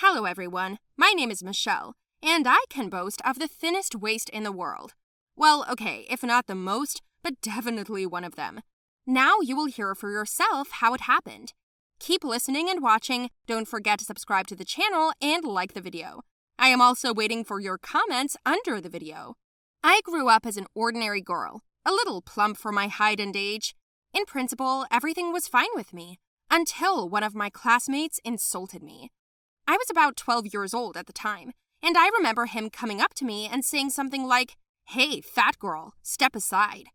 Hello everyone, my name is Michelle, and I can boast of the thinnest waist in the world. Well, okay, if not the most, but definitely one of them. Now you will hear for yourself how it happened. Keep listening and watching, don't forget to subscribe to the channel and like the video. I am also waiting for your comments under the video. I grew up as an ordinary girl, a little plump for my height and age. In principle, everything was fine with me, until one of my classmates insulted me. I was about 12 years old at the time, and I remember him coming up to me and saying something like, "Hey, fat girl, step aside."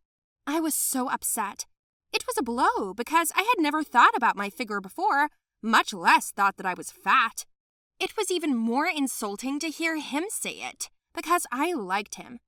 I was so upset. It was a blow because I had never thought about my figure before, much less thought that I was fat. It was even more insulting to hear him say it, because I liked him.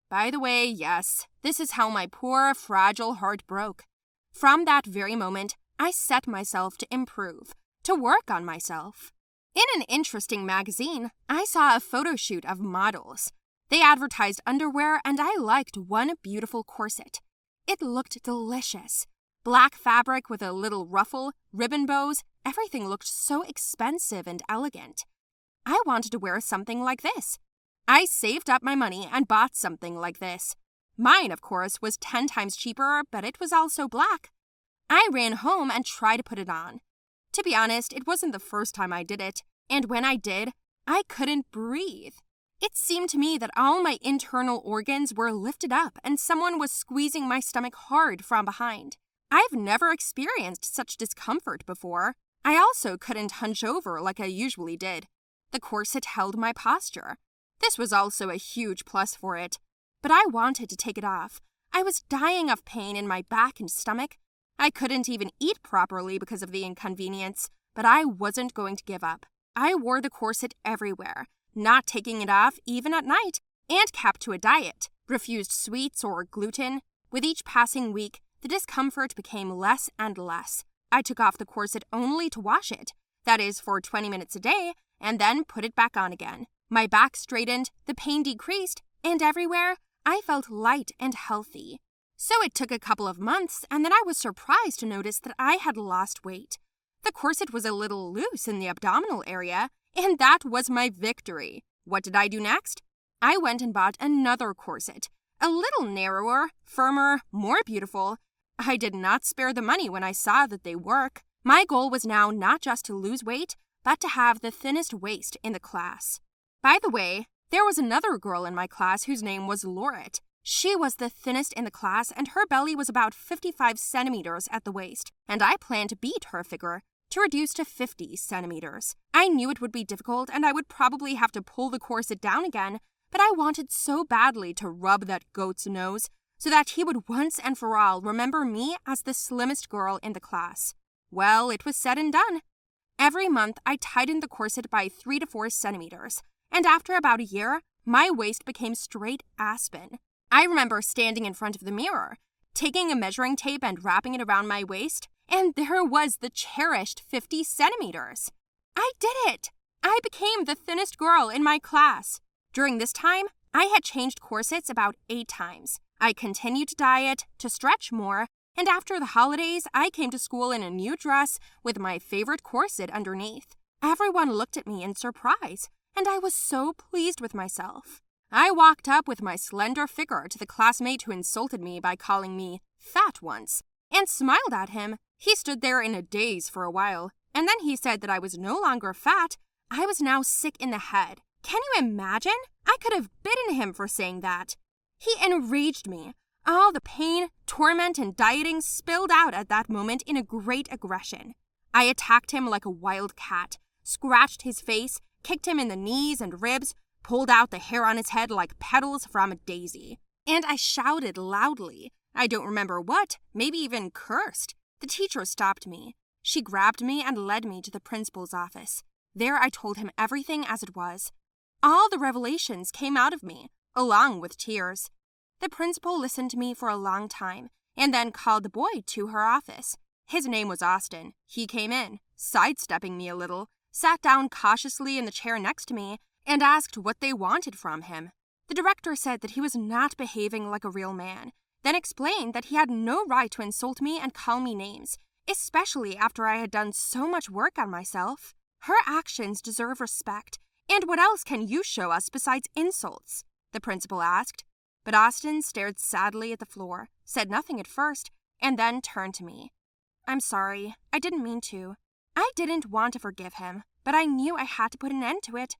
By the way, yes, this is how my poor, fragile heart broke. From that very moment, I set myself to improve, to work on myself. In an interesting magazine, I saw a photo shoot of models. They advertised underwear, and I liked one beautiful corset. It looked delicious. Black fabric with a little ruffle, ribbon bows, everything looked so expensive and elegant. I wanted to wear something like this. I saved up my money and bought something like this. Mine, of course, was 10 times cheaper, but it was also black. I ran home and tried to put it on. To be honest, it wasn't the first time I did it, and when I did, I couldn't breathe. It seemed to me that all my internal organs were lifted up and someone was squeezing my stomach hard from behind. I've never experienced such discomfort before. I also couldn't hunch over like I usually did. The corset held my posture. This was also a huge plus for it. But I wanted to take it off. I was dying of pain in my back and stomach. I couldn't even eat properly because of the inconvenience, but I wasn't going to give up. I wore the corset everywhere, not taking it off even at night, and kept to a diet, refused sweets or gluten. With each passing week, the discomfort became less and less. I took off the corset only to wash it, that is for 20 minutes a day, and then put it back on again. My back straightened, the pain decreased, and everywhere, I felt light and healthy. So it took a couple of months, and then I was surprised to notice that I had lost weight. The corset was a little loose in the abdominal area, and that was my victory. What did I do next? I went and bought another corset, a little narrower, firmer, more beautiful. I did not spare the money when I saw that they work. My goal was now not just to lose weight, but to have the thinnest waist in the class. By the way, there was another girl in my class whose name was Lauret. She was the thinnest in the class, and her belly was about 55 centimeters at the waist, and I planned to beat her figure, to reduce to 50 centimeters. I knew it would be difficult, and I would probably have to pull the corset down again, but I wanted so badly to rub that goat's nose, so that he would once and for all remember me as the slimmest girl in the class. Well, it was said and done. Every month, I tightened the corset by 3 to 4 centimeters, and after about a year, my waist became straight aspen. I remember standing in front of the mirror, taking a measuring tape and wrapping it around my waist, and there was the cherished 50 centimeters. I did it! I became the thinnest girl in my class. During this time, I had changed corsets about 8 times. I continued to diet, to stretch more, and after the holidays, I came to school in a new dress with my favorite corset underneath. Everyone looked at me in surprise, and I was so pleased with myself. I walked up with my slender figure to the classmate who insulted me by calling me fat once, and smiled at him. He stood there in a daze for a while, and then he said that I was no longer fat, I was now sick in the head. Can you imagine? I could have bitten him for saying that. He enraged me. All the pain, torment, and dieting spilled out at that moment in a great aggression. I attacked him like a wild cat, scratched his face, kicked him in the knees and ribs, pulled out the hair on his head like petals from a daisy. And I shouted loudly. I don't remember what, maybe even cursed. The teacher stopped me. She grabbed me and led me to the principal's office. There I told him everything as it was. All the revelations came out of me, along with tears. The principal listened to me for a long time, and then called the boy to her office. His name was Austin. He came in, sidestepping me a little, sat down cautiously in the chair next to me, and asked what they wanted from him. The director said that he was not behaving like a real man, then explained that he had no right to insult me and call me names, especially after I had done so much work on myself. Her actions deserve respect, and what else can you show us besides insults? The principal asked. But Austin stared sadly at the floor, said nothing at first, and then turned to me. I'm sorry, I didn't mean to. I didn't want to forgive him, but I knew I had to put an end to it.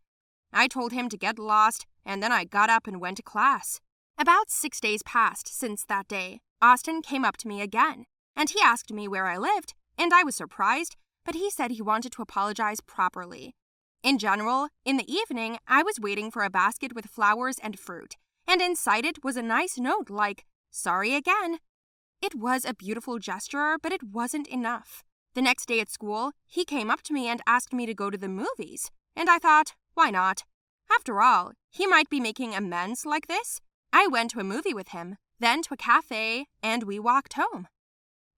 I told him to get lost, and then I got up and went to class. About 6 days passed since that day. Austin came up to me again, and he asked me where I lived, and I was surprised, but he said he wanted to apologize properly. In general, in the evening, I was waiting for a basket with flowers and fruit, and inside it was a nice note like, "Sorry again." It was a beautiful gesture, but it wasn't enough. The next day at school, he came up to me and asked me to go to the movies, and I thought, why not? After all, he might be making amends like this. I went to a movie with him, then to a cafe, and we walked home.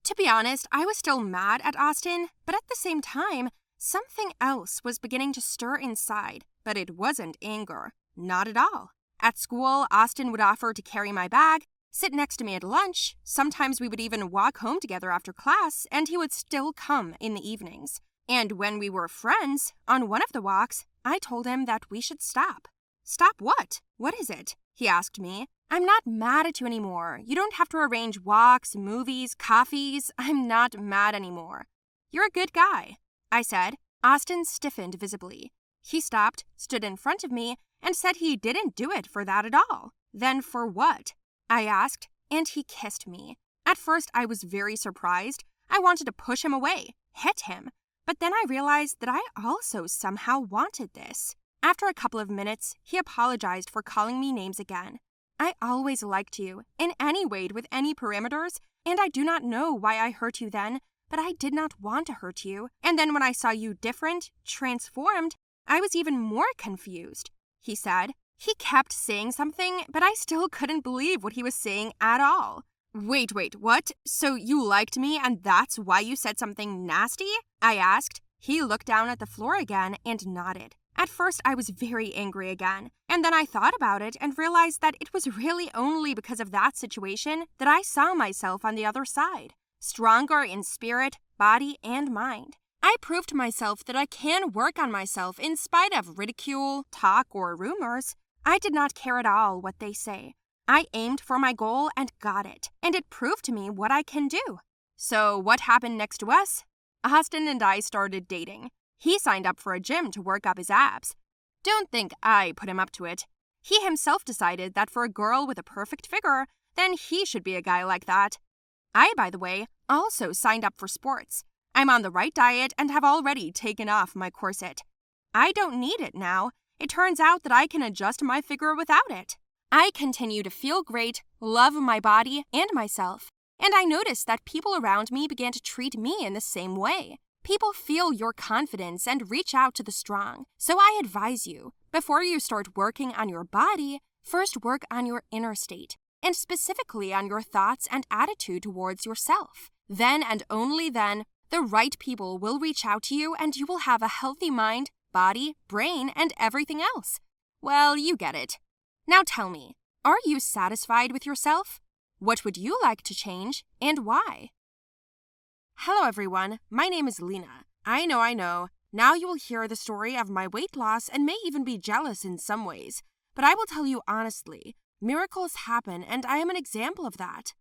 To be honest, I was still mad at Austin, but at the same time, something else was beginning to stir inside, but it wasn't anger. Not at all. At school, Austin would offer to carry my bag, sit next to me at lunch. Sometimes we would even walk home together after class, and he would still come in the evenings. And when we were friends, on one of the walks, I told him that we should stop. Stop what? What is it? He asked me. I'm not mad at you anymore. You don't have to arrange walks, movies, coffees. I'm not mad anymore. You're a good guy, I said. Austin stiffened visibly. He stopped, stood in front of me, and said he didn't do it for that at all. Then for what? I asked, and he kissed me. At first, I was very surprised. I wanted to push him away, hit him. But then I realized that I also somehow wanted this. After a couple of minutes, he apologized for calling me names again. I always liked you, in any way with any parameters, and I do not know why I hurt you then, but I did not want to hurt you. And then when I saw you different, transformed, I was even more confused, he said. He kept saying something, but I still couldn't believe what he was saying at all. Wait, what? So you liked me and that's why you said something nasty? I asked. He looked down at the floor again and nodded. At first, I was very angry again, and then I thought about it and realized that it was really only because of that situation that I saw myself on the other side, stronger in spirit, body, and mind. I proved to myself that I can work on myself in spite of ridicule, talk, or rumors. I did not care at all what they say. I aimed for my goal and got it, and it proved to me what I can do. So what happened next to us? Austin and I started dating. He signed up for a gym to work up his abs. Don't think I put him up to it. He himself decided that for a girl with a perfect figure, then he should be a guy like that. I, by the way, also signed up for sports. I'm on the right diet and have already taken off my corset. I don't need it now. It turns out that I can adjust my figure without it. I continue to feel great, love my body and myself, and I noticed that people around me began to treat me in the same way. People feel your confidence and reach out to the strong. So I advise you, before you start working on your body, first work on your inner state, and specifically on your thoughts and attitude towards yourself. Then and only then, the right people will reach out to you and you will have a healthy mind, body, brain, and everything else. Well, you get it. Now tell me, are you satisfied with yourself? What would you like to change and why? Hello everyone, my name is Lena. I know. Now you will hear the story of my weight loss and may even be jealous in some ways. But I will tell you honestly, miracles happen and I am an example of that.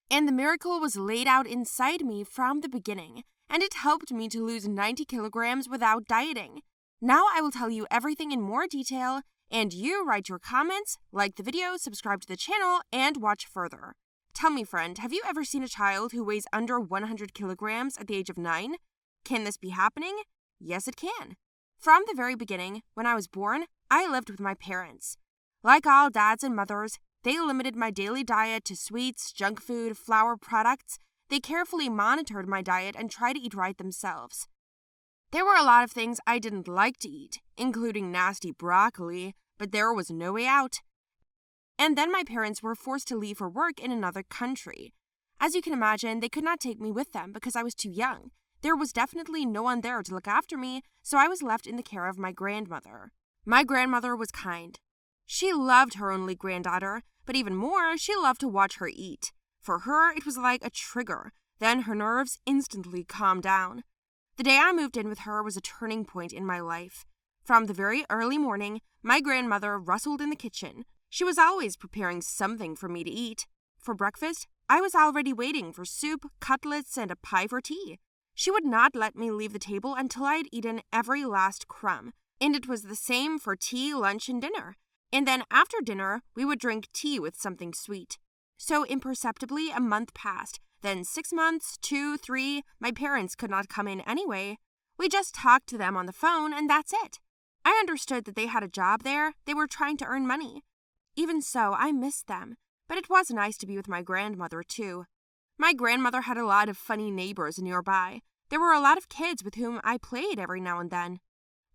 And the miracle was laid out inside me from the beginning, and it helped me to lose 90 kilograms without dieting. Now I will tell you everything in more detail, and you write your comments, like the video, subscribe to the channel, and watch further. Tell me, friend, have you ever seen a child who weighs under 100 kilograms at the age of 9? Can this be happening? Yes, it can. From the very beginning, when I was born, I lived with my parents. Like all dads and mothers, they limited my daily diet to sweets, junk food, flour products. They carefully monitored my diet and tried to eat right themselves. There were a lot of things I didn't like to eat, including nasty broccoli, but there was no way out. And then my parents were forced to leave for work in another country. As you can imagine, they could not take me with them because I was too young. There was definitely no one there to look after me, so I was left in the care of my grandmother. My grandmother was kind. She loved her only granddaughter, but even more, she loved to watch her eat. For her, it was like a trigger. Then her nerves instantly calmed down. The day I moved in with her was a turning point in my life. From the very early morning, my grandmother rustled in the kitchen. She was always preparing something for me to eat. For breakfast, I was already waiting for soup, cutlets, and a pie for tea. She would not let me leave the table until I had eaten every last crumb. And it was the same for tea, lunch, and dinner. And then after dinner, we would drink tea with something sweet. So imperceptibly, a month passed. Then 6 months, 2, 3, my parents could not come in anyway. We just talked to them on the phone, and that's it. I understood that they had a job there. They were trying to earn money. Even so, I missed them. But it was nice to be with my grandmother, too. My grandmother had a lot of funny neighbors nearby. There were a lot of kids with whom I played every now and then.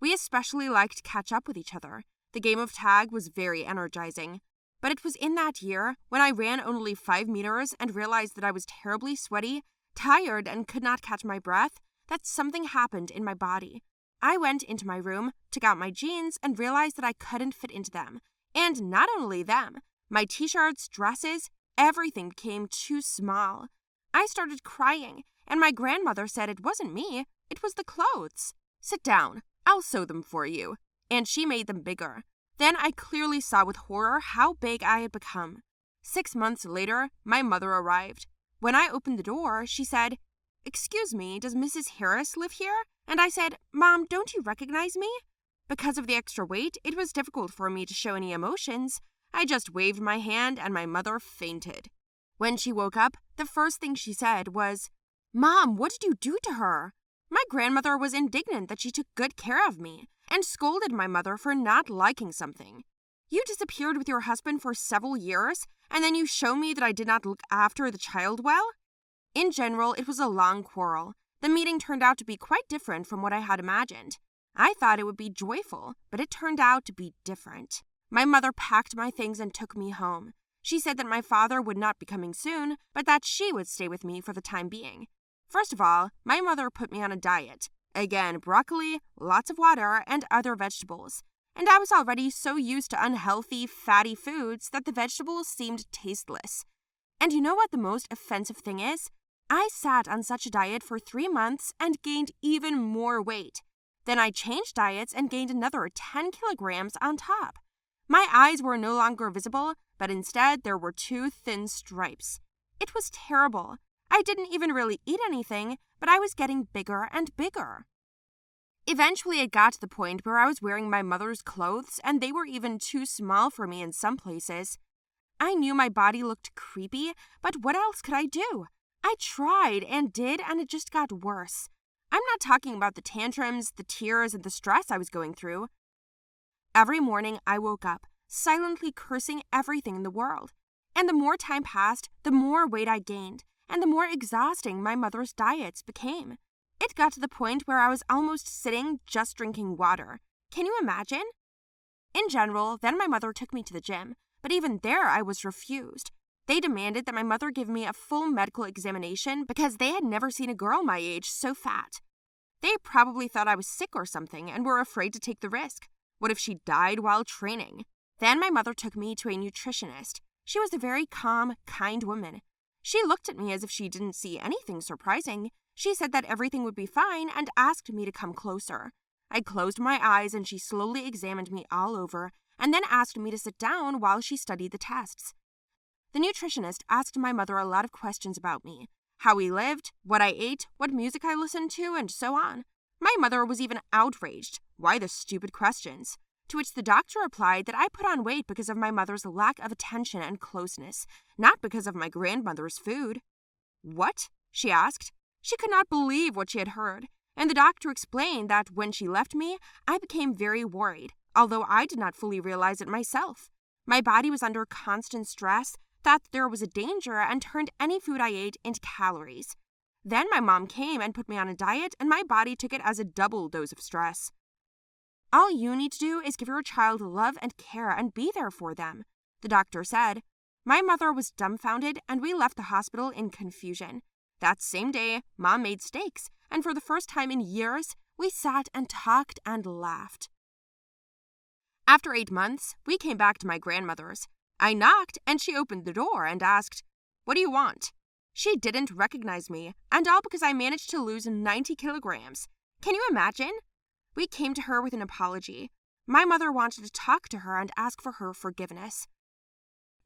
We especially liked to catch up with each other. The game of tag was very energizing. But it was in that year, when I ran only 5 meters and realized that I was terribly sweaty, tired, and could not catch my breath, that something happened in my body. I went into my room, took out my jeans, and realized that I couldn't fit into them. And not only them, my t-shirts, dresses, everything became too small. I started crying, and my grandmother said it wasn't me, it was the clothes. Sit down, I'll sew them for you. And she made them bigger. Then I clearly saw with horror how big I had become. 6 months later, my mother arrived. When I opened the door, she said, "Excuse me, does Mrs. Harris live here?" And I said, "Mom, don't you recognize me?" Because of the extra weight, it was difficult for me to show any emotions. I just waved my hand and my mother fainted. When she woke up, the first thing she said was, "Mom, what did you do to her?" My grandmother was indignant that she took good care of me and scolded my mother for not liking something. "You disappeared with your husband for several years, and then you show me that I did not look after the child well?" In general, it was a long quarrel. The meeting turned out to be quite different from what I had imagined. I thought it would be joyful, but it turned out to be different. My mother packed my things and took me home. She said that my father would not be coming soon, but that she would stay with me for the time being. First of all, my mother put me on a diet. Again, broccoli, lots of water, and other vegetables. And I was already so used to unhealthy, fatty foods that the vegetables seemed tasteless. And you know what the most offensive thing is? I sat on such a diet for 3 months and gained even more weight. Then I changed diets and gained another 10 kilograms on top. My eyes were no longer visible, but instead there were 2 thin stripes. It was terrible. I didn't even really eat anything, but I was getting bigger and bigger. Eventually, it got to the point where I was wearing my mother's clothes, and they were even too small for me in some places. I knew my body looked creepy, but what else could I do? I tried and did, and it just got worse. I'm not talking about the tantrums, the tears, and the stress I was going through. Every morning, I woke up, silently cursing everything in the world. And the more time passed, the more weight I gained, and the more exhausting my mother's diets became. It got to the point where I was almost sitting just drinking water. Can you imagine? In general, then my mother took me to the gym, but even there I was refused. They demanded that my mother give me a full medical examination because they had never seen a girl my age so fat. They probably thought I was sick or something and were afraid to take the risk. What if she died while training? Then my mother took me to a nutritionist. She was a very calm, kind woman. She looked at me as if she didn't see anything surprising. She said that everything would be fine and asked me to come closer. I closed my eyes and she slowly examined me all over and then asked me to sit down while she studied the tests. The nutritionist asked my mother a lot of questions about me, how we lived, what I ate, what music I listened to, and so on. My mother was even outraged. Why the stupid questions? To which the doctor replied that I put on weight because of my mother's lack of attention and closeness, not because of my grandmother's food. What? She asked. She could not believe what she had heard, and the doctor explained that when she left me, I became very worried, although I did not fully realize it myself. My body was under constant stress, thought there was a danger, and turned any food I ate into calories. Then my mom came and put me on a diet, and my body took it as a double dose of stress. All you need to do is give your child love and care and be there for them, the doctor said. My mother was dumbfounded, and we left the hospital in confusion. That same day, Mom made steaks, and for the first time in years, we sat and talked and laughed. After 8 months, we came back to my grandmother's. I knocked, and she opened the door and asked, "What do you want?" She didn't recognize me, and all because I managed to lose 90 kilograms. Can you imagine? We came to her with an apology. My mother wanted to talk to her and ask for her forgiveness.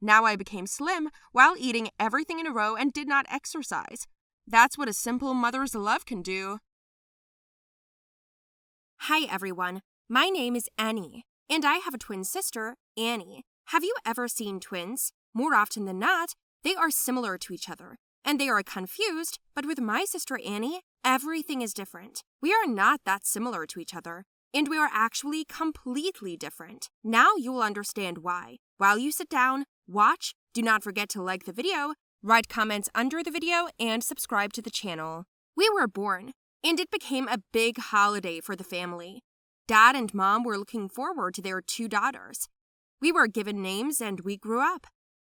Now I became slim while eating everything in a row and did not exercise. That's what a simple mother's love can do. Hi everyone, my name is Annie, and I have a twin sister, Annie. Have you ever seen twins? More often than not, they are similar to each other, and they are confused, but with my sister Annie, everything is different. We are not that similar to each other, and we are actually completely different. Now you will understand why. While you sit down, watch, do not forget to like the video, write comments under the video, and subscribe to the channel. We were born, and it became a big holiday for the family. Dad and Mom were looking forward to their 2 daughters. We were given names and we grew up.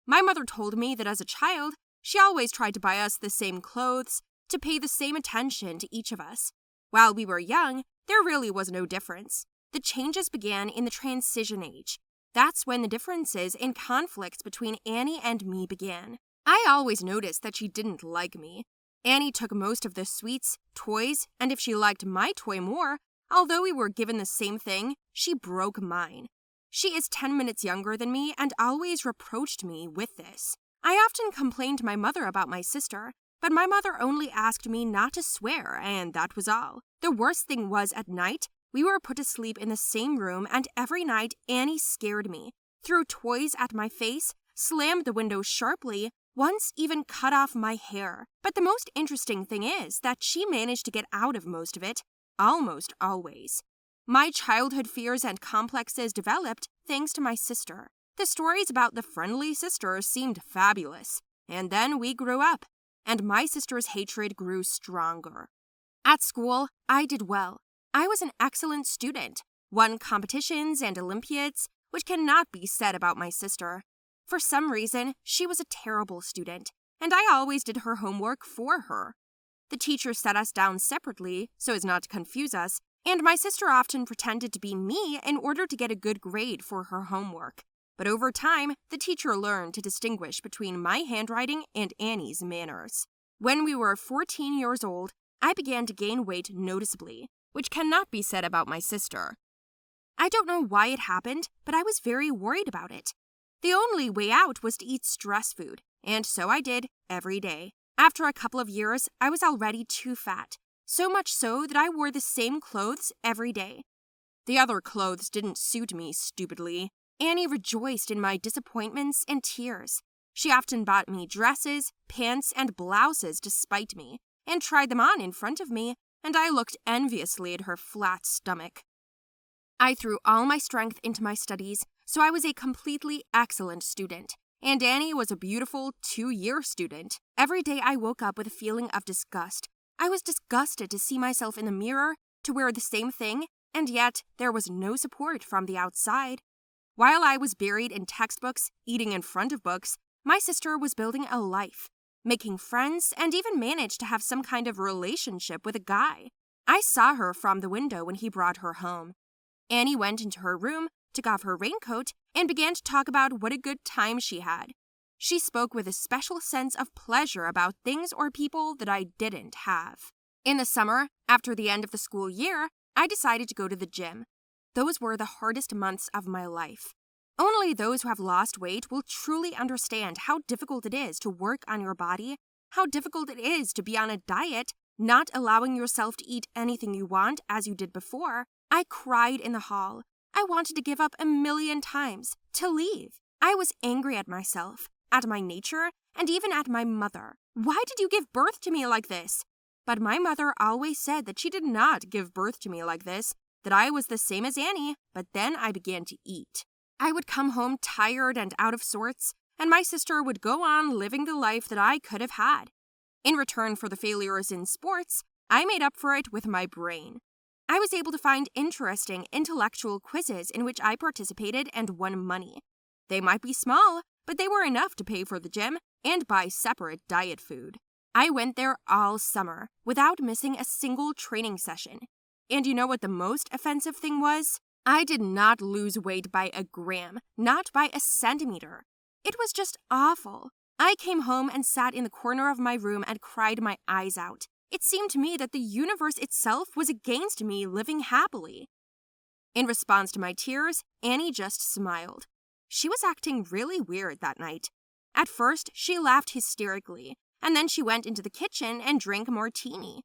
My mother told me that as a child, she always tried to buy us the same clothes, to pay the same attention to each of us. While we were young, there really was no difference. The changes began in the transition age. That's when the differences and conflicts between Annie and me began. I always noticed that she didn't like me. Annie took most of the sweets, toys, and if she liked my toy more, although we were given the same thing, she broke mine. She is 10 minutes younger than me and always reproached me with this. I often complained to my mother about my sister, but my mother only asked me not to swear, and that was all. The worst thing was at night, we were put to sleep in the same room, and every night Annie scared me, threw toys at my face, slammed the window sharply, once even cut off my hair. But the most interesting thing is that she managed to get out of most of it, almost always. My childhood fears and complexes developed thanks to my sister. The stories about the friendly sister seemed fabulous. And then we grew up, and my sister's hatred grew stronger. At school, I did well. I was an excellent student, won competitions and Olympiads, which cannot be said about my sister. For some reason, she was a terrible student, and I always did her homework for her. The teacher set us down separately so as not to confuse us, and my sister often pretended to be me in order to get a good grade for her homework. But over time, the teacher learned to distinguish between my handwriting and Annie's manners. When we were 14 years old, I began to gain weight noticeably, which cannot be said about my sister. I don't know why it happened, but I was very worried about it. The only way out was to eat stress food, and so I did every day. After a couple of years, I was already too fat, so much so that I wore the same clothes every day. The other clothes didn't suit me stupidly. Annie rejoiced in my disappointments and tears. She often bought me dresses, pants, and blouses to spite me, and tried them on in front of me, and I looked enviously at her flat stomach. I threw all my strength into my studies, so I was a completely excellent student, and Annie was a beautiful 2-year student. Every day I woke up with a feeling of disgust. I was disgusted to see myself in the mirror, to wear the same thing, and yet there was no support from the outside. While I was buried in textbooks, eating in front of books, my sister was building a life, making friends, and even managed to have some kind of relationship with a guy. I saw her from the window when he brought her home. Annie went into her room, took off her raincoat, and began to talk about what a good time she had. She spoke with a special sense of pleasure about things or people that I didn't have. In the summer, after the end of the school year, I decided to go to the gym. Those were the hardest months of my life. Only those who have lost weight will truly understand how difficult it is to work on your body, how difficult it is to be on a diet, not allowing yourself to eat anything you want as you did before. I cried in the hall. I wanted to give up 1,000,000 times, to leave. I was angry at myself, at my nature, and even at my mother. Why did you give birth to me like this? But my mother always said that she did not give birth to me like this, that I was the same as Annie, but then I began to eat. I would come home tired and out of sorts, and my sister would go on living the life that I could have had. In return for the failures in sports, I made up for it with my brain. I was able to find interesting intellectual quizzes in which I participated and won money. They might be small, but they were enough to pay for the gym and buy separate diet food. I went there all summer without missing a single training session. And you know what the most offensive thing was? I did not lose weight by a gram, not by a centimeter. It was just awful. I came home and sat in the corner of my room and cried my eyes out. It seemed to me that the universe itself was against me living happily. In response to my tears, Annie just smiled. She was acting really weird that night. At first, she laughed hysterically, and then she went into the kitchen and drank a martini.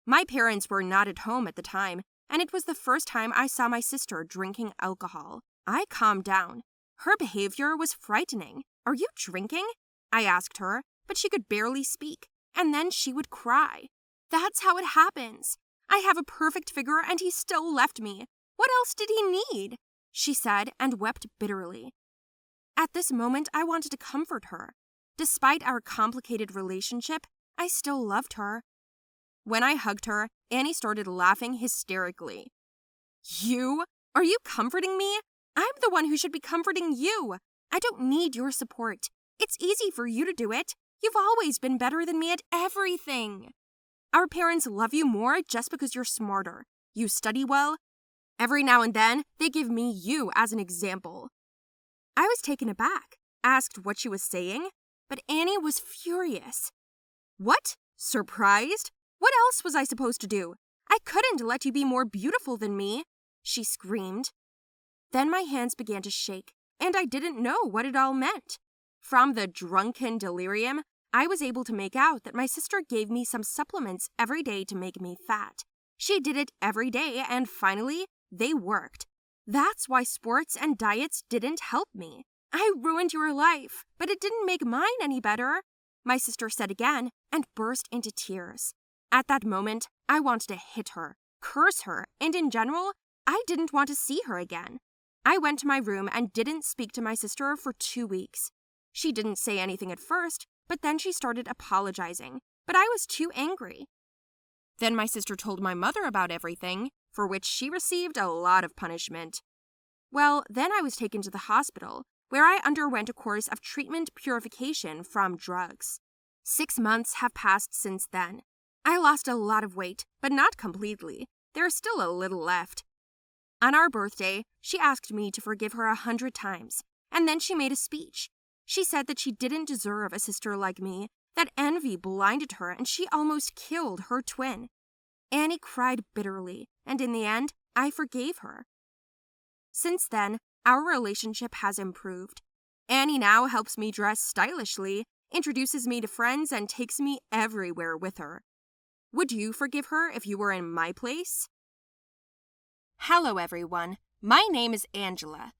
My parents were not at home at the time, and it was the first time I saw my sister drinking alcohol. I calmed down. Her behavior was frightening. "Are you drinking?" I asked her, but she could barely speak, and then she would cry. "That's how it happens. I have a perfect figure and he still left me. What else did he need?" she said and wept bitterly. At this moment, I wanted to comfort her. Despite our complicated relationship, I still loved her. When I hugged her, Annie started laughing hysterically. "You? Are you comforting me? I'm the one who should be comforting you. I don't need your support. It's easy for you to do it. You've always been better than me at everything. Our parents love you more just because you're smarter. You study well. Every now and then, they give me you as an example." I was taken aback, asked what she was saying, but Annie was furious. "What? Surprised? What else was I supposed to do? I couldn't let you be more beautiful than me," she screamed. Then my hands began to shake, and I didn't know what it all meant. From the drunken delirium, I was able to make out that my sister gave me some supplements every day to make me fat. She did it every day, and finally, they worked. That's why sports and diets didn't help me. "I ruined your life, but it didn't make mine any better," my sister said again and burst into tears. At that moment, I wanted to hit her, curse her, and in general, I didn't want to see her again. I went to my room and didn't speak to my sister for 2 weeks. She didn't say anything at first, but then she started apologizing, but I was too angry. Then my sister told my mother about everything, for which she received a lot of punishment. Well, then I was taken to the hospital, where I underwent a course of treatment purification from drugs. 6 months have passed since then. I lost a lot of weight, but not completely. There's still a little left. On our birthday, she asked me to forgive her 100 times, and then she made a speech. She said that she didn't deserve a sister like me, that envy blinded her, and she almost killed her twin. Annie cried bitterly, and in the end, I forgave her. Since then, our relationship has improved. Annie now helps me dress stylishly, introduces me to friends, and takes me everywhere with her. Would you forgive her if you were in my place? Hello, everyone. My name is Angela.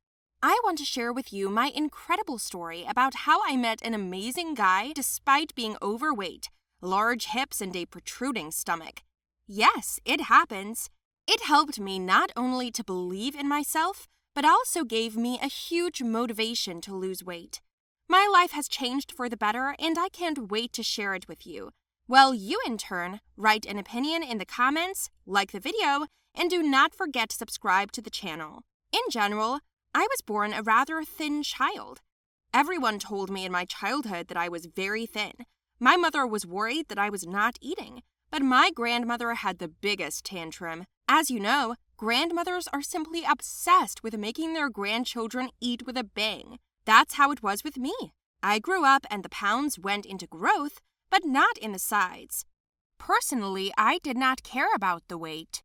I want to share with you my incredible story about how I met an amazing guy despite being overweight, large hips, and a protruding stomach. Yes, it happens. It helped me not only to believe in myself, but also gave me a huge motivation to lose weight. My life has changed for the better, and I can't wait to share it with you. Well, you in turn, write an opinion in the comments, like the video, and do not forget to subscribe to the channel. In general, I was born a rather thin child. Everyone told me in my childhood that I was very thin. My mother was worried that I was not eating, but my grandmother had the biggest tantrum. As you know, grandmothers are simply obsessed with making their grandchildren eat with a bang. That's how it was with me. I grew up and the pounds went into growth, but not in the sides. Personally, I did not care about the weight.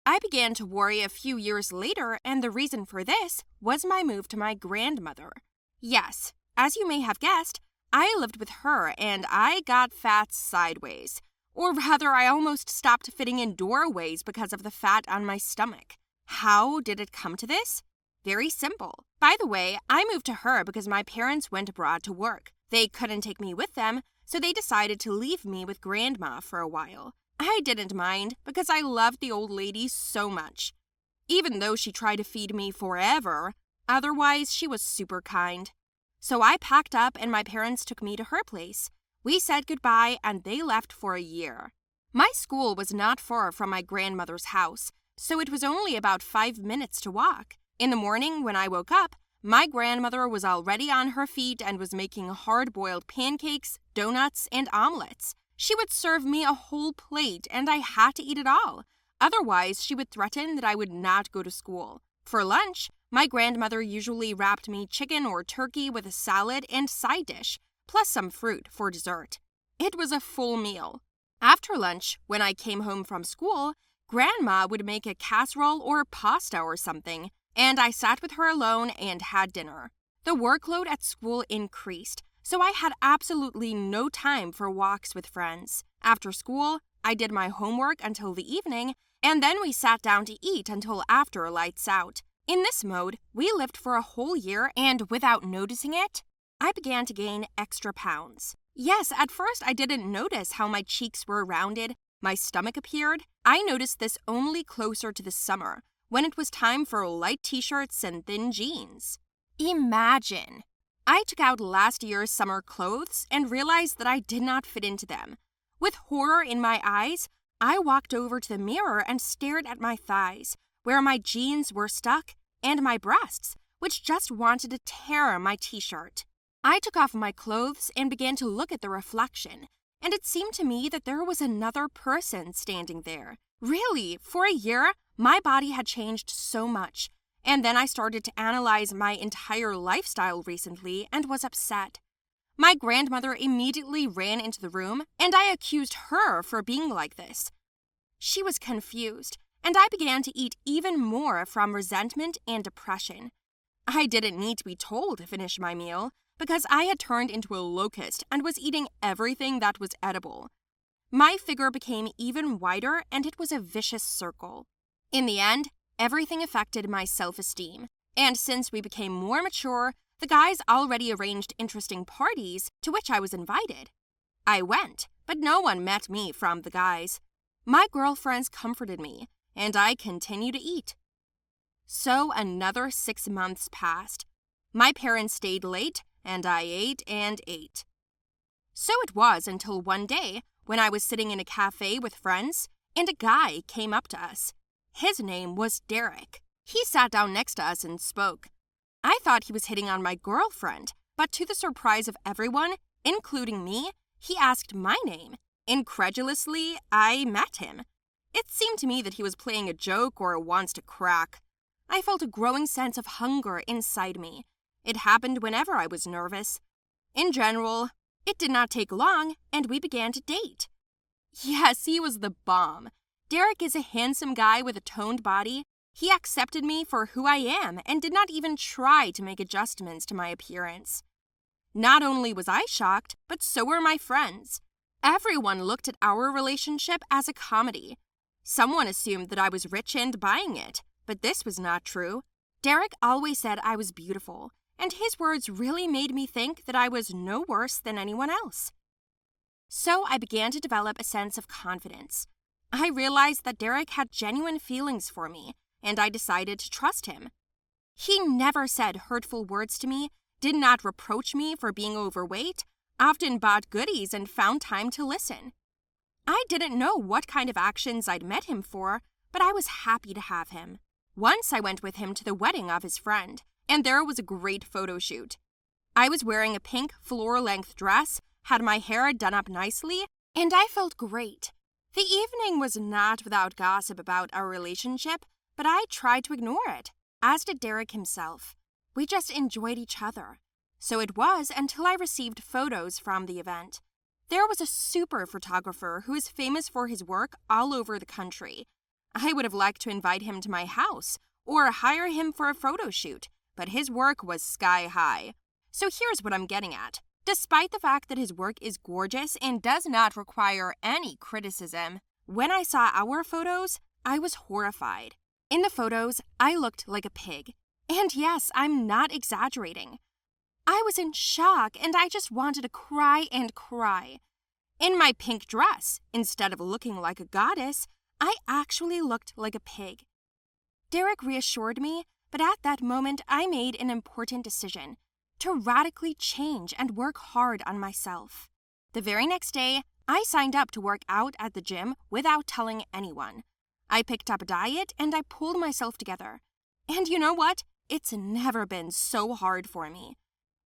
I began to worry a few years later, and the reason for this was my move to my grandmother. Yes, as you may have guessed, I lived with her and I got fat sideways. Or rather, I almost stopped fitting in doorways because of the fat on my stomach. How did it come to this? Very simple. By the way, I moved to her because my parents went abroad to work. They couldn't take me with them, so they decided to leave me with Grandma for a while. I didn't mind because I loved the old lady so much. Even though she tried to feed me forever, otherwise she was super kind. So I packed up and my parents took me to her place. We said goodbye and they left for a year. My school was not far from my grandmother's house, so it was only about 5 minutes to walk. In the morning when I woke up, my grandmother was already on her feet and was making hard-boiled pancakes, donuts, and omelets. She would serve me a whole plate and I had to eat it all. Otherwise, she would threaten that I would not go to school. For lunch, my grandmother usually wrapped me chicken or turkey with a salad and side dish. plus some fruit for dessert. It was a full meal. After lunch, when I came home from school, Grandma would make a casserole or pasta or something, and I sat with her alone and had dinner. The workload at school increased, so I had absolutely no time for walks with friends. After school, I did my homework until the evening, and then we sat down to eat until after lights out. In this mode, we lived for a whole year, and without noticing it, I began to gain extra pounds. Yes, at first I didn't notice how my cheeks were rounded, my stomach appeared. I noticed this only closer to the summer, when it was time for light t-shirts and thin jeans. Imagine! I took out last year's summer clothes and realized that I did not fit into them. With horror in my eyes, I walked over to the mirror and stared at my thighs, where my jeans were stuck, and my breasts, which just wanted to tear my t-shirt. I took off my clothes and began to look at the reflection, and it seemed to me that there was another person standing there. Really, for a year, my body had changed so much, and then I started to analyze my entire lifestyle recently and was upset. My grandmother immediately ran into the room, and I accused her for being like this. She was confused, and I began to eat even more from resentment and depression. I didn't need to be told to finish my meal, because I had turned into a locust and was eating everything that was edible. My figure became even wider, and it was a vicious circle. In the end, everything affected my self-esteem, and since we became more mature, the guys already arranged interesting parties to which I was invited. I went, but no one met me from the guys. My girlfriends comforted me, and I continued to eat. So another 6 months passed. My parents stayed late, and I ate and ate. So it was until one day when I was sitting in a cafe with friends, and a guy came up to us. His name was Derek. He sat down next to us and spoke. I thought he was hitting on my girlfriend, but to the surprise of everyone, including me, he asked my name. Incredulously, I met him. It seemed to me that he was playing a joke or wants to crack. I felt a growing sense of hunger inside me. It happened whenever I was nervous. In general, it did not take long, and we began to date. Yes, he was the bomb. Derek is a handsome guy with a toned body. He accepted me for who I am and did not even try to make adjustments to my appearance. Not only was I shocked, but so were my friends. Everyone looked at our relationship as a comedy. Someone assumed that I was rich and buying it, but this was not true. Derek always said I was beautiful, and his words really made me think that I was no worse than anyone else. So I began to develop a sense of confidence. I realized that Derek had genuine feelings for me, and I decided to trust him. He never said hurtful words to me, did not reproach me for being overweight, often bought goodies and found time to listen. I didn't know what kind of actions I'd met him for, but I was happy to have him. Once I went with him to the wedding of his friend, and there was a great photo shoot. I was wearing a pink floor-length dress, had my hair done up nicely, and I felt great. The evening was not without gossip about our relationship, but I tried to ignore it, as did Derek himself. We just enjoyed each other. So it was until I received photos from the event. There was a super photographer who is famous for his work all over the country. I would have liked to invite him to my house or hire him for a photo shoot, but his work was sky high. So here's what I'm getting at. Despite the fact that his work is gorgeous and does not require any criticism, when I saw our photos, I was horrified. In the photos, I looked like a pig. And yes, I'm not exaggerating. I was in shock and I just wanted to cry and cry. In my pink dress, instead of looking like a goddess, I actually looked like a pig. Derek reassured me, but at that moment I made an important decision: to radically change and work hard on myself. The very next day, I signed up to work out at the gym without telling anyone. I picked up a diet and I pulled myself together. And you know what? It's never been so hard for me.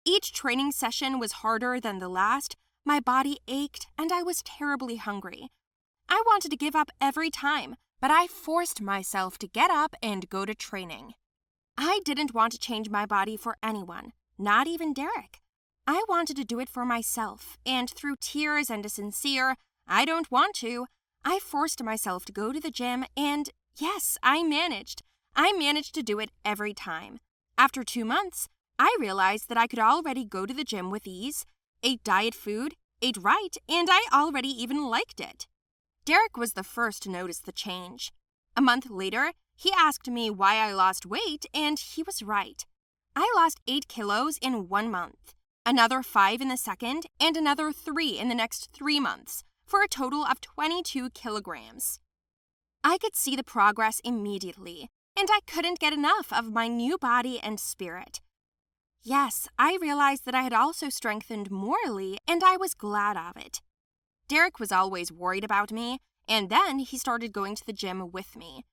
Each training session was harder than the last. My body ached and I was terribly hungry. I wanted to give up every time, but I forced myself to get up and go to training. I didn't want to change my body for anyone, not even Derek. I wanted to do it for myself, and through tears and a sincere, I don't want to, I forced myself to go to the gym, and yes, I managed. I managed to do it every time. After 2 months, I realized that I could already go to the gym with ease, ate diet food, ate right, and I already even liked it. Derek was the first to notice the change. A month later, he asked me why I lost weight, and he was right. I lost 8 kilos in 1 month, another 5 in the second, and another 3 in the next 3 months, for a total of 22 kilograms. I could see the progress immediately, and I couldn't get enough of my new body and spirit. Yes, I realized that I had also strengthened morally, and I was glad of it. Derek was always worried about me, and then he started going to the gym with me.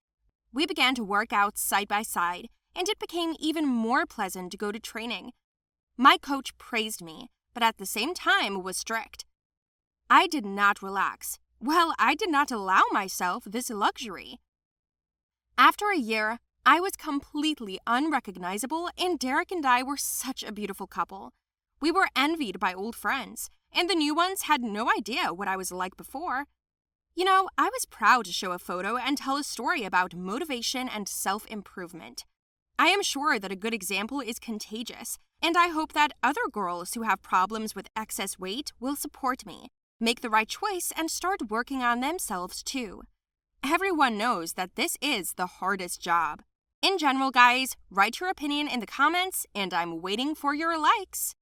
We began to work out side by side, and it became even more pleasant to go to training. My coach praised me, but at the same time was strict. I did not relax. Well, I did not allow myself this luxury. After a year, I was completely unrecognizable, and Derek and I were such a beautiful couple. We were envied by old friends, and the new ones had no idea what I was like before. You know, I was proud to show a photo and tell a story about motivation and self-improvement. I am sure that a good example is contagious, and I hope that other girls who have problems with excess weight will support me, make the right choice, and start working on themselves too. Everyone knows that this is the hardest job. In general, guys, write your opinion in the comments, and I'm waiting for your likes.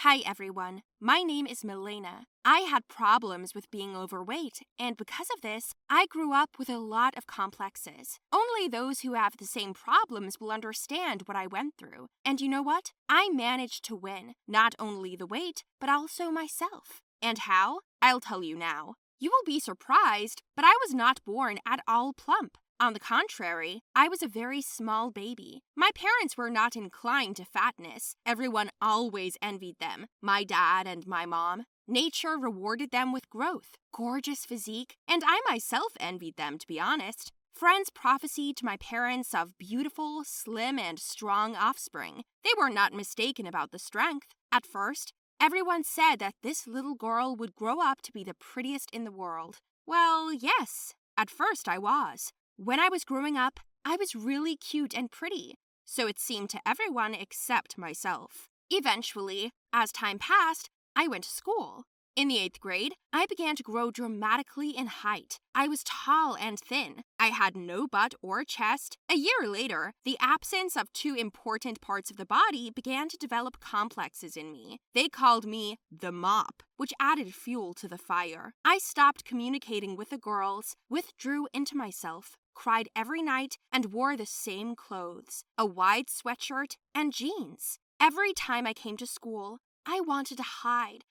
Hi everyone, my name is Lena. I had problems with being overweight, and because of this, I grew up with a lot of complexes. Only those who have the same problems will understand what I went through. And you know what? I managed to win, not only the weight, but also myself. And how? I'll tell you now. You will be surprised, but I was not born at all plump. On the contrary, I was a very small baby. My parents were not inclined to fatness. Everyone always envied them, my dad and my mom. Nature rewarded them with growth, gorgeous physique, and I myself envied them, to be honest. Friends prophesied to my parents of beautiful, slim, and strong offspring. They were not mistaken about the strength. At first, everyone said that this little girl would grow up to be the prettiest in the world. Well, yes, at first I was. When I was growing up, I was really cute and pretty, so it seemed to everyone except myself. Eventually, as time passed, I went to school. In the 8th grade, I began to grow dramatically in height. I was tall and thin. I had no butt or chest. A year later, the absence of 2 important parts of the body began to develop complexes in me. They called me the mop, which added fuel to the fire. I stopped communicating with the girls, withdrew into myself, cried every night, and wore the same clothes, a wide sweatshirt and jeans. Every time I came to school, I wanted to hide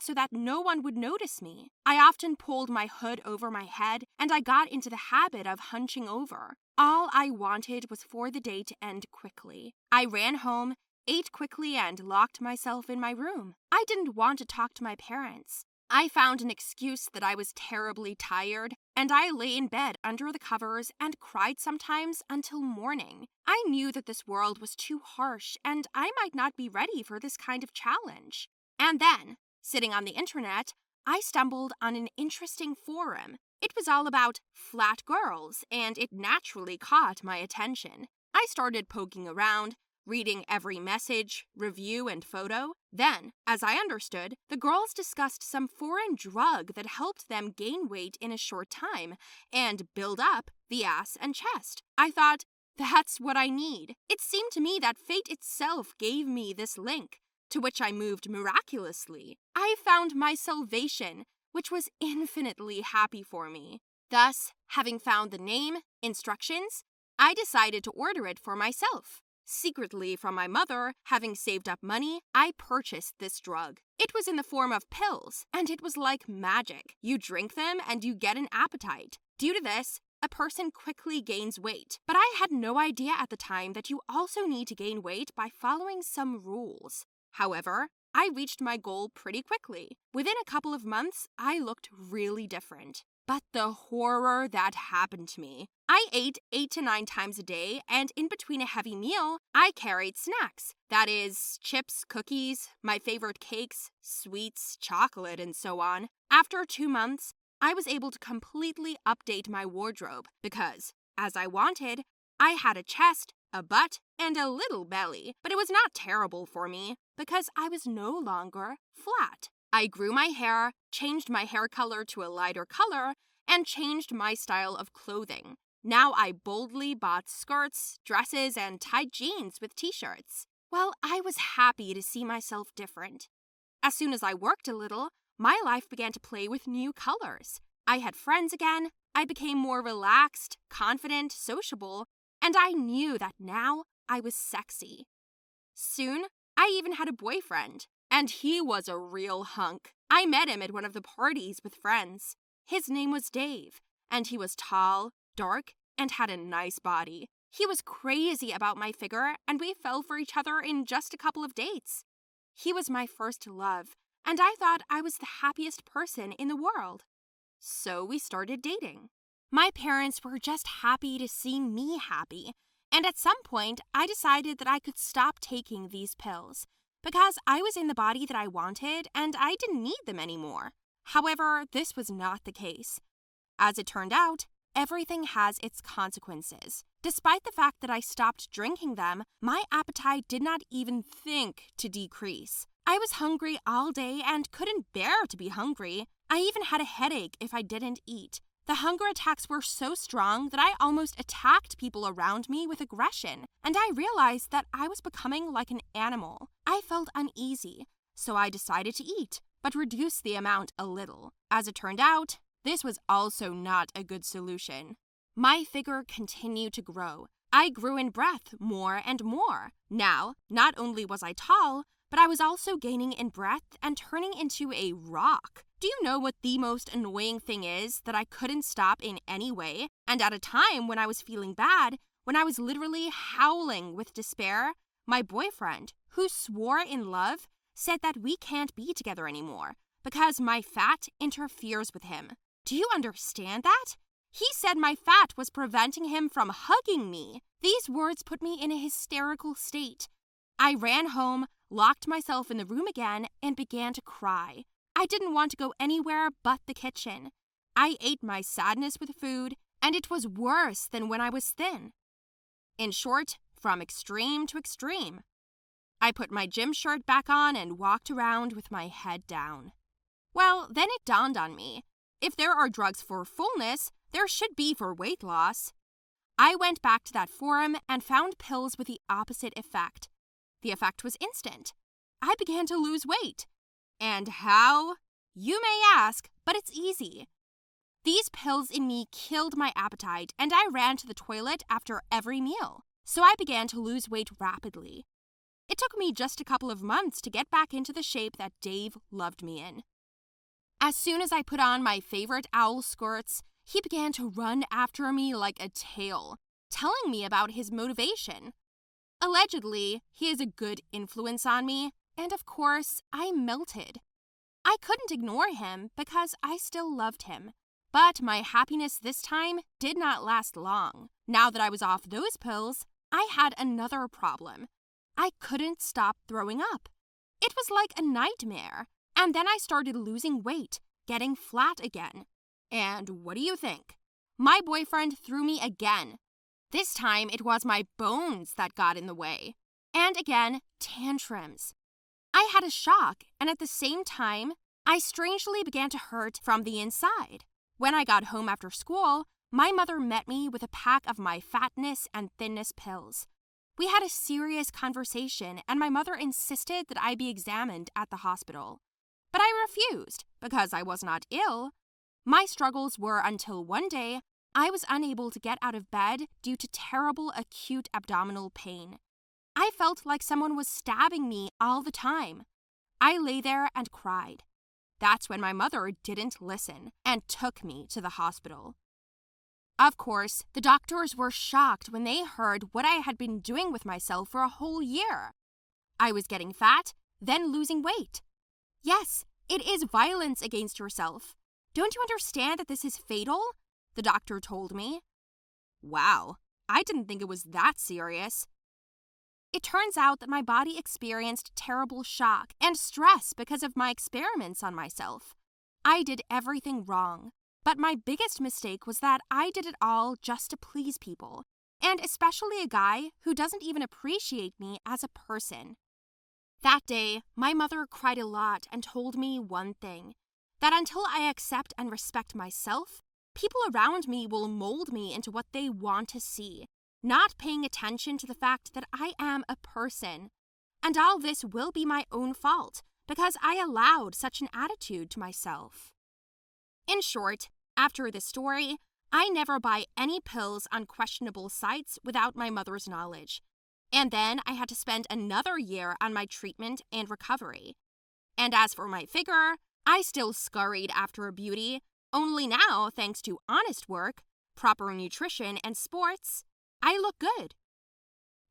so that no one would notice me. I often pulled my hood over my head, and I got into the habit of hunching over. All I wanted was for the day to end quickly. I ran home, ate quickly, and locked myself in my room. I didn't want to talk to my parents. I found an excuse that I was terribly tired, and I lay in bed under the covers and cried sometimes until morning. I knew that this world was too harsh, and I might not be ready for this kind of challenge. And then, sitting on the internet, I stumbled on an interesting forum. It was all about flat girls, and it naturally caught my attention. I started poking around, reading every message, review, and photo. Then, as I understood, the girls discussed some foreign drug that helped them gain weight in a short time and build up the ass and chest. I thought, that's what I need. It seemed to me that fate itself gave me this link, to which I moved miraculously. I found my salvation, which was infinitely happy for me. Thus, having found the name, instructions, I decided to order it for myself. Secretly from my mother, having saved up money, I purchased this drug. It was in the form of pills, and it was like magic. You drink them and you get an appetite. Due to this, a person quickly gains weight. But I had no idea at the time that you also need to gain weight by following some rules. However, I reached my goal pretty quickly. Within a couple of months, I looked really different. But the horror that happened to me. I ate 8 to 9 times a day, and in between a heavy meal, I carried snacks. That is, chips, cookies, my favorite cakes, sweets, chocolate, and so on. After 2 months, I was able to completely update my wardrobe because, as I wanted, I had a chest, a butt, and a little belly, but it was not terrible for me because I was no longer flat. I grew my hair, changed my hair color to a lighter color, and changed my style of clothing. Now I boldly bought skirts, dresses, and tight jeans with t-shirts. Well, I was happy to see myself different. As soon as I worked a little, my life began to play with new colors. I had friends again, I became more relaxed, confident, sociable, and I knew that now I was sexy. Soon, I even had a boyfriend. And he was a real hunk. I met him at one of the parties with friends. His name was Dave, and he was tall, dark, and had a nice body. He was crazy about my figure, and we fell for each other in just a couple of dates. He was my first love, and I thought I was the happiest person in the world. So we started dating. My parents were just happy to see me happy, and at some point, I decided that I could stop taking these pills, because I was in the body that I wanted and I didn't need them anymore. However, this was not the case. As it turned out, everything has its consequences. Despite the fact that I stopped drinking them, my appetite did not even think to decrease. I was hungry all day and couldn't bear to be hungry. I even had a headache if I didn't eat. The hunger attacks were so strong that I almost attacked people around me with aggression, and I realized that I was becoming like an animal. I felt uneasy, so I decided to eat, but reduce the amount a little. As it turned out, this was also not a good solution. My figure continued to grow. I grew in breadth more and more. Now, not only was I tall, but I was also gaining in breadth and turning into a rock. Do you know what the most annoying thing is that I couldn't stop in any way? And at a time when I was feeling bad, when I was literally howling with despair, my boyfriend, who swore in love, said that we can't be together anymore because my fat interferes with him. Do you understand that? He said my fat was preventing him from hugging me. These words put me in a hysterical state. I ran home, locked myself in the room again, and began to cry. I didn't want to go anywhere but the kitchen. I ate my sadness with food, and it was worse than when I was thin. In short, from extreme to extreme. I put my gym shirt back on and walked around with my head down. Well, then it dawned on me. If there are drugs for fullness, there should be for weight loss. I went back to that forum and found pills with the opposite effect. The effect was instant. I began to lose weight. And how? You may ask, but it's easy. These pills in me killed my appetite, and I ran to the toilet after every meal. So I began to lose weight rapidly. It took me just a couple of months to get back into the shape that Dave loved me in. As soon as I put on my favorite owl skirts, he began to run after me like a tail, telling me about his motivation. Allegedly, he is a good influence on me, and of course, I melted. I couldn't ignore him because I still loved him. But my happiness this time did not last long. Now that I was off those pills, I had another problem. I couldn't stop throwing up. It was like a nightmare. And then I started losing weight, getting flat again. And what do you think? My boyfriend threw me again. This time it was my bones that got in the way. And again, tantrums. I had a shock, and at the same time, I strangely began to hurt from the inside. When I got home after school, my mother met me with a pack of my fatness and thinness pills. We had a serious conversation, and my mother insisted that I be examined at the hospital. But I refused, because I was not ill. My struggles were until one day, I was unable to get out of bed due to terrible acute abdominal pain. I felt like someone was stabbing me all the time. I lay there and cried. That's when my mother didn't listen and took me to the hospital. Of course, the doctors were shocked when they heard what I had been doing with myself for a whole year. I was getting fat, then losing weight. Yes, it is violence against yourself. Don't you understand that this is fatal? The doctor told me. Wow, I didn't think it was that serious. It turns out that my body experienced terrible shock and stress because of my experiments on myself. I did everything wrong, but my biggest mistake was that I did it all just to please people, and especially a guy who doesn't even appreciate me as a person. That day, my mother cried a lot and told me one thing, that until I accept and respect myself, people around me will mold me into what they want to see, not paying attention to the fact that I am a person. And all this will be my own fault, because I allowed such an attitude to myself. In short, after this story, I never buy any pills on questionable sites without my mother's knowledge. And then I had to spend another year on my treatment and recovery. And as for my figure, I still scurried after a beauty, only now, thanks to honest work, proper nutrition, and sports, I look good.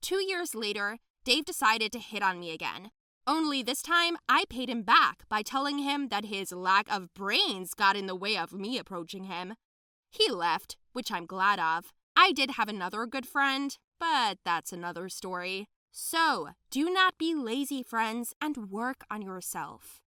2 years later, Dave decided to hit on me again. Only this time, I paid him back by telling him that his lack of brains got in the way of me approaching him. He left, which I'm glad of. I did have another good friend, but that's another story. So, do not be lazy, friends, and work on yourself.